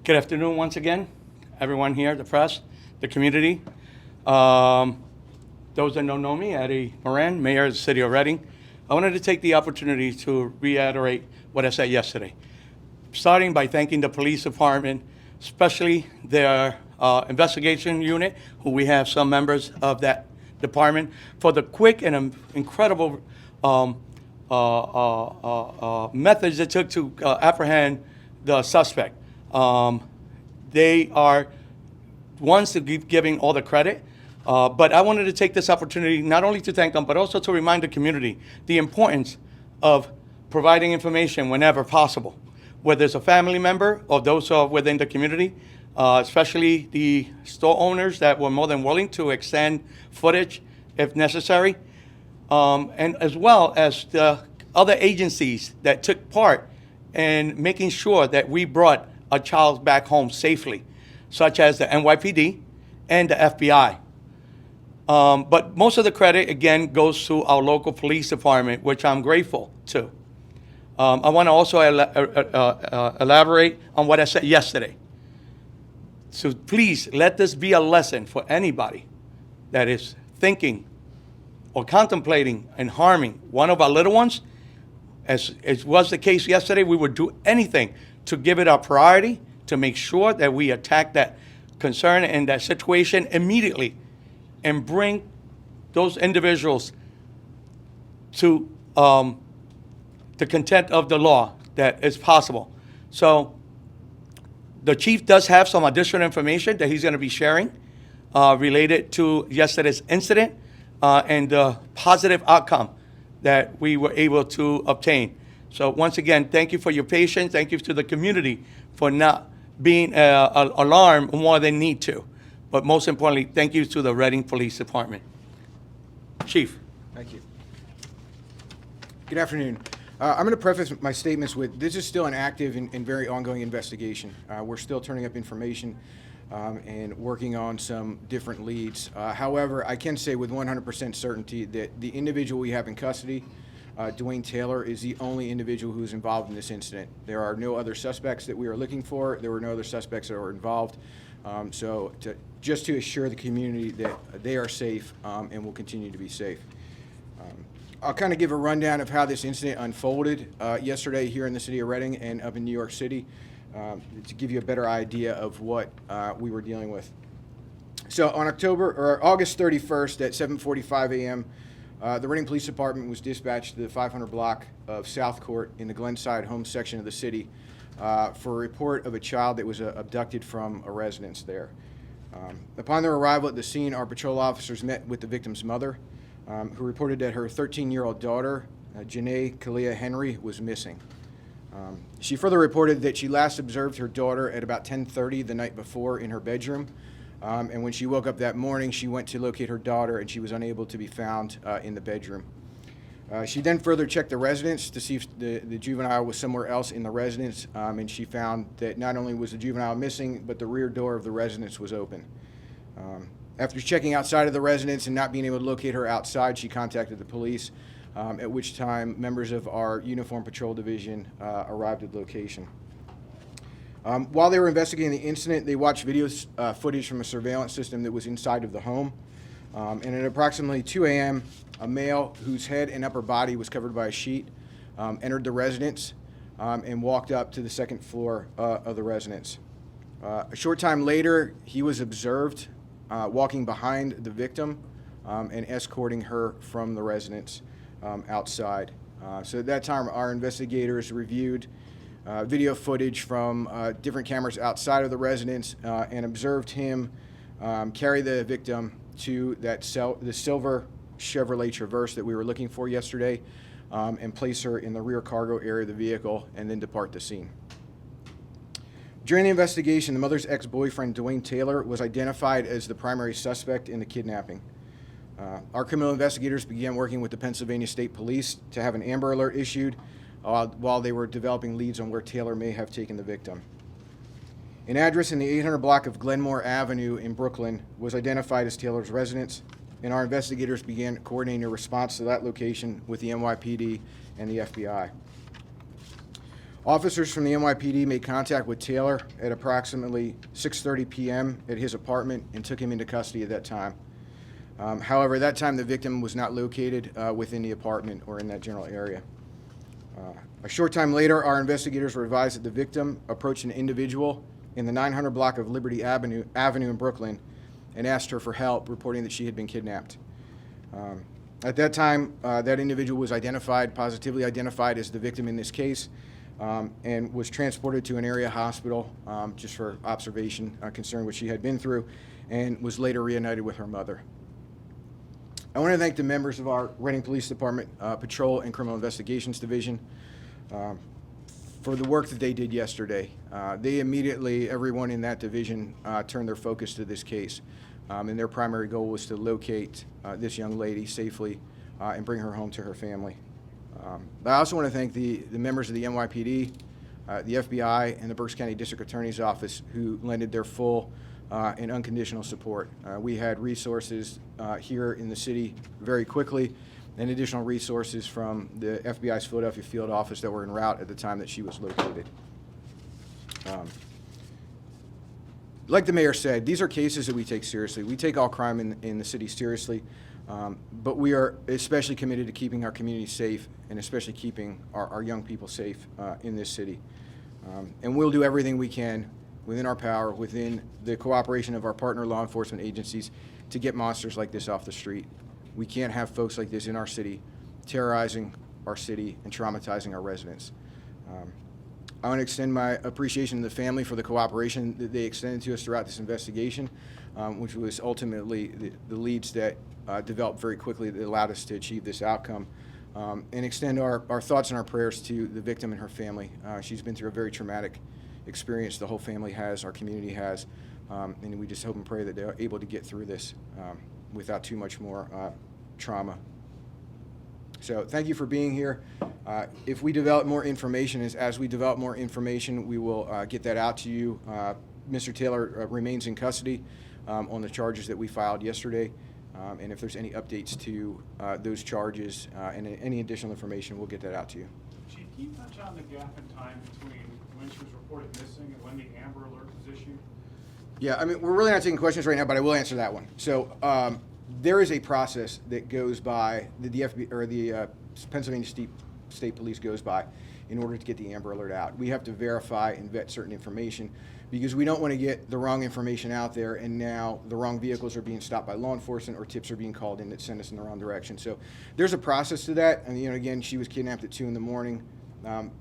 Good afternoon once again, everyone here, the press, the community. Those that don't know me, Eddie Moran, Mayor of the City of Reading. I wanted to take the opportunity to reiterate what I said yesterday, starting by thanking the police department, especially their investigation unit, who we have some members of that department, for the quick and incredible methods it took to apprehend the suspect. They are ones to keep giving all the credit, but I wanted to take this opportunity not only to thank them, but also to remind the community the importance of providing information whenever possible, whether it's a family member or those who are within the community, especially the store owners that were more than willing to extend footage if necessary, and as well as the other agencies that took part in making sure that we brought a child back home safely, such as the NYPD and the FBI. But most of the credit, again, goes to our local police department, which I'm grateful to. I want to also elaborate on what I said yesterday. So please let this be a lesson for anybody that is thinking or contemplating and harming one of our little ones. As was the case yesterday, we would do anything to give it our priority, to make sure that we attack that concern and that situation immediately and bring those individuals to the content of the law that is possible. So the chief does have some additional information that he's going to be sharing related to yesterday's incident and the positive outcome that we were able to obtain. So once again, thank you for your patience. Thank you to the community for not being alarmed more than need to. But most importantly, thank you to the Reading Police Department. Chief. Thank you. Good afternoon. I'm going to preface my statements with this is still an active and very ongoing investigation. We're still turning up information and working on some different leads. However, I can say with 100% certainty that the individual we have in custody, Dwayne Taylor, is the only individual who is involved in this incident. There are no other suspects that we are looking for. There were no other suspects that were involved. Just to assure the community that they are safe and will continue to be safe. I'll kind of give a rundown of how this incident unfolded yesterday here in the city of Reading and up in New York City to give you a better idea of what we were dealing with. So on August 31st at 7:45 a.m., the Reading Police Department was dispatched to the 500 block of South Court in the Glenside home section of the city for a report of a child that was abducted from a residence there. Upon their arrival at the scene, our patrol officers met with the victim's mother, who reported that her 13-year-old daughter, Janae Kalia-Henry, was missing. She further reported that she last observed her daughter at about 10:30 the night before in her bedroom, and when she woke up that morning, she went to locate her daughter, and she was unable to be found in the bedroom. She then further checked the residence to see if the juvenile was somewhere else in the residence, and she found that not only was the juvenile missing, but the rear door of the residence was open. After checking outside of the residence and not being able to locate her outside, she contacted the police, at which time members of our Uniform Patrol Division arrived at the location. While they were investigating the incident, they watched video footage from a surveillance system that was inside of the home. And at approximately 2 a.m., a male whose head and upper body was covered by a sheet entered the residence and walked up to the second floor of the residence. A short time later, he was observed walking behind the victim and escorting her from the residence outside. So at that time, our investigators reviewed video footage from different cameras outside of the residence and observed him carry the victim to the silver Chevrolet Traverse that we were looking for yesterday and place her in the rear cargo area of the vehicle and then depart the scene. During the investigation, the mother's ex-boyfriend, Dwayne Taylor, was identified as the primary suspect in the kidnapping. Our criminal investigators began working with the Pennsylvania State Police to have an Amber Alert issued while they were developing leads on where Taylor may have taken the victim. An address in the 800 block of Glenmore Avenue in Brooklyn was identified as Taylor's residence, and our investigators began coordinating a response to that location with the NYPD and the FBI. Officers from the NYPD made contact with Taylor at approximately 6:30 p.m. at his apartment and took him into custody at that time. However, at that time, the victim was not located within the apartment or in that general area. A short time later, our investigators were advised that the victim approached an individual in the 900 block of Liberty Avenue in Brooklyn and asked her for help, reporting that she had been kidnapped. At that time, that individual was positively identified as the victim in this case, and was transported to an area hospital just for observation concerning what she had been through, and was later reunited with her mother. I want to thank the members of our Reading Police Department Patrol and Criminal Investigations Division for the work that they did yesterday. They immediately, everyone in that division, turned their focus to this case. And their primary goal was to locate this young lady safely and bring her home to her family. I also want to thank the members of the NYPD, the FBI, and the Berks County District Attorney's Office who lended their full and unconditional support. We had resources here in the city very quickly, and additional resources from the FBI's Philadelphia field office that were en route at the time that she was located. Like the mayor said, these are cases that we take seriously. We take all crime in the city seriously, but we are especially committed to keeping our community safe and especially keeping our young people safe in this city. And we'll do everything we can within our power, within the cooperation of our partner law enforcement agencies, to get monsters like this off the street. We can't have folks like this in our city terrorizing our city and traumatizing our residents. I want to extend my appreciation to the family for the cooperation that they extended to us throughout this investigation, which was ultimately the leads that developed very quickly that allowed us to achieve this outcome. And extend our thoughts and our prayers to the victim and her family. She's been through a very traumatic experience. The whole family has, our community has, and we just hope and pray that they're able to get through this without too much more trauma. So thank you for being here. If we develop more information, as we develop more information, we will get that out to you. Mr. Taylor remains in custody on the charges that we filed yesterday. And if there's any updates to those charges and any additional information, we'll get that out to you. Chief, can you touch on the gap in time between when she was reported missing and when the Amber Alert was issued? Yeah, I mean, we're really not taking questions right now, but I will answer that one. So there is a process that goes by, the FBI, or the Pennsylvania State Police goes by in order to get the Amber Alert out. We have to verify and vet certain information because we don't want to get the wrong information out there and now the wrong vehicles are being stopped by law enforcement or tips are being called in that send us in the wrong direction. So there's a process to that. And, again, she was kidnapped at 2 in the morning.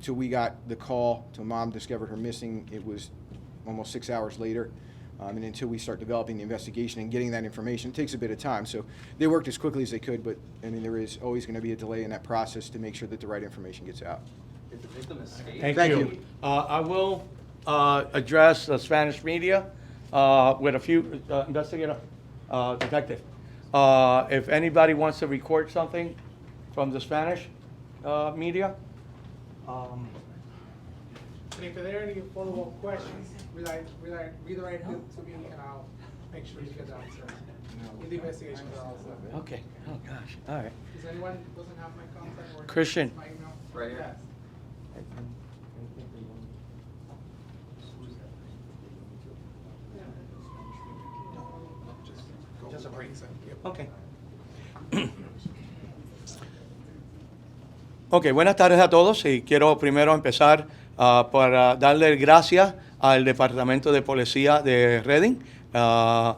Till we got the call, till mom discovered her missing, it was almost 6 hours later. And until we start developing the investigation and getting that information, it takes a bit of time. So they worked as quickly as they could, but I mean, there is always going to be a delay in that process to make sure that the right information gets out. Did the victim escape? Thank you. I will address the Spanish media with a few investigator, detective. If anybody wants to record something from the Spanish media. And if there are any follow-up questions, redirect them to me, and I'll make sure you get the answer in the investigation process. Okay. Oh gosh. All right. Does anyone doesn't have my contact or Christian. my email? Right here. Yes. Just a break, sir. Yep. Okay. Ok, buenas tardes a todos y quiero primero empezar para darle gracias al Departamento de Policía de Reading,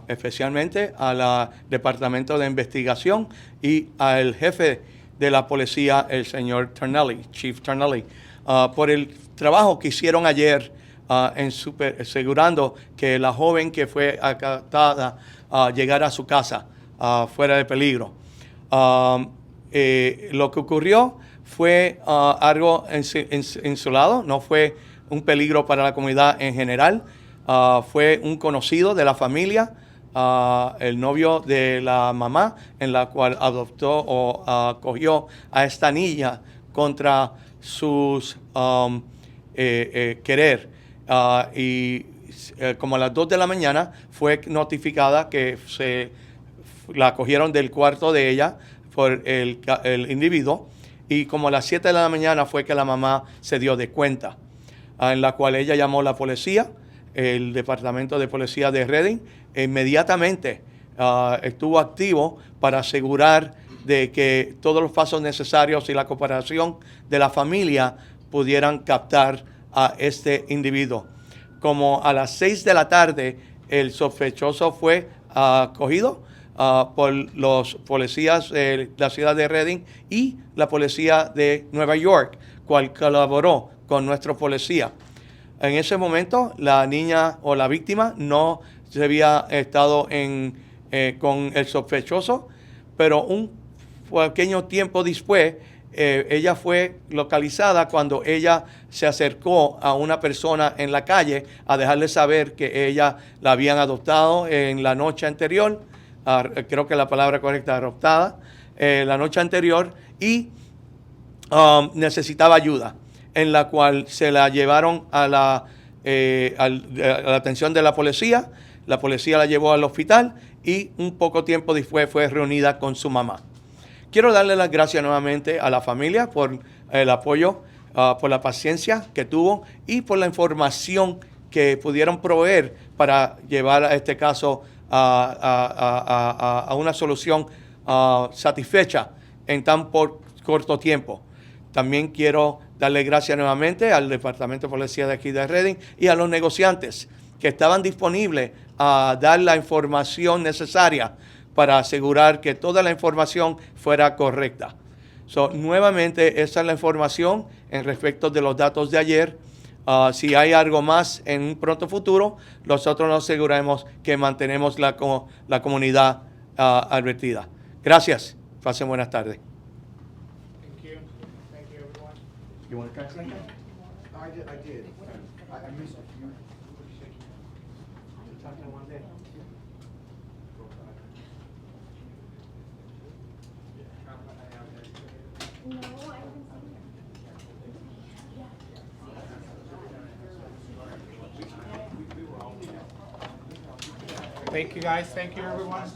especialmente al Departamento de Investigación y al jefe de la policía, el señor Turnelli, Chief Turnelli, por el trabajo que hicieron ayer asegurando que la joven que fue acatada llegara a su casa fuera de peligro. Lo que ocurrió fue algo insulado, no fue un peligro para la comunidad en general. Fue un conocido de la familia, el novio de la mamá, en la cual adoptó o acogió a esta niña contra sus querer. Y como a las 2 de la mañana fue notificada que la cogieron del cuarto de ella por el individuo. Y como a las 7 de la mañana fue que la mamá se dio de cuenta. en la cual ella llamó a la policía, el Departamento de Policía de Reading, e inmediatamente estuvo activo para asegurar de que todos los pasos necesarios y la cooperación de la familia pudieran captar a este individuo. Como a las 6 de la tarde, el sospechoso fue cogido por los policías de la ciudad de Reading y la policía de Nueva York, cual colaboró con nuestro policía. En ese momento, la niña o la víctima no se había estado con el sospechoso, pero un pequeño tiempo después, ella fue localizada cuando ella se acercó a una persona en la calle a dejarle saber que ella la habían adoptado en la noche anterior, creo que la palabra correcta es adoptada, la noche anterior, y necesitaba ayuda, en la cual se la llevaron a la atención de la policía la llevó al hospital y un poco tiempo después fue reunida con su mamá. Quiero darle las gracias nuevamente a la familia por el apoyo, por la paciencia que tuvo y por la información que pudieron proveer para llevar a este caso a una solución satisfecha en tan corto tiempo. También quiero darle gracias nuevamente al Departamento de Policía de aquí de Reading y a los negociantes que estaban disponibles a dar la información necesaria para asegurar que toda la información fuera correcta. Nuevamente, esa es la información en respecto de los datos de ayer. Si hay algo más en un pronto futuro, nosotros nos aseguraremos que mantenemos la comunidad advertida. Gracias. Pasen buenas tardes. Thank you. Thank you, everyone. You want to translate that? I did. I missed a few. No, I haven't seen it. Thank you, guys. Thank you, everyone.